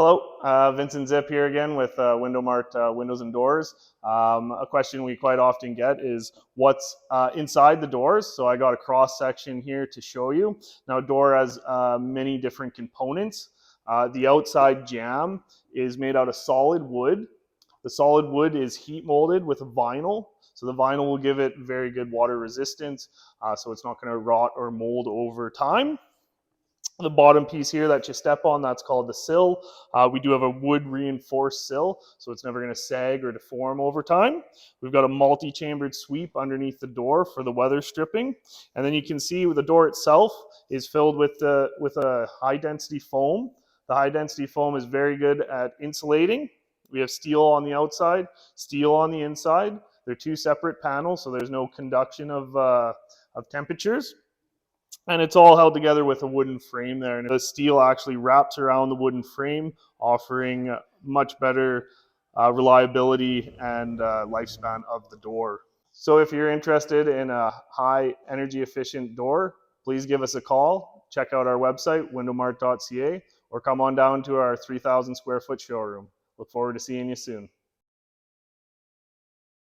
Hello, Vincent Zip here again with Window Mart Windows and Doors. A question we quite often get is what's inside the doors. So I got a cross section here to show you. Now, a door has many different components. The outside jamb is made out of solid wood. The solid wood is heat molded with vinyl. So the vinyl will give it very good water resistance, so it's not going to rot or mold over time. The bottom piece here that you step on, that's called the sill. We do have a wood reinforced sill, so it's never going to sag or deform over time. We've got a multi-chambered sweep underneath the door for the weather stripping. And then you can see the door itself is filled with a high density foam. The high density foam is very good at insulating. We have steel on the outside, steel on the inside. They're two separate panels, so there's no conduction of temperatures. And it's all held together with a wooden frame there. And the steel actually wraps around the wooden frame, offering much better reliability and lifespan of the door. So if you're interested in a high energy efficient door, please give us a call. Check out our website, windowmart.ca, or come on down to our 3,000 square foot showroom. Look forward to seeing you soon.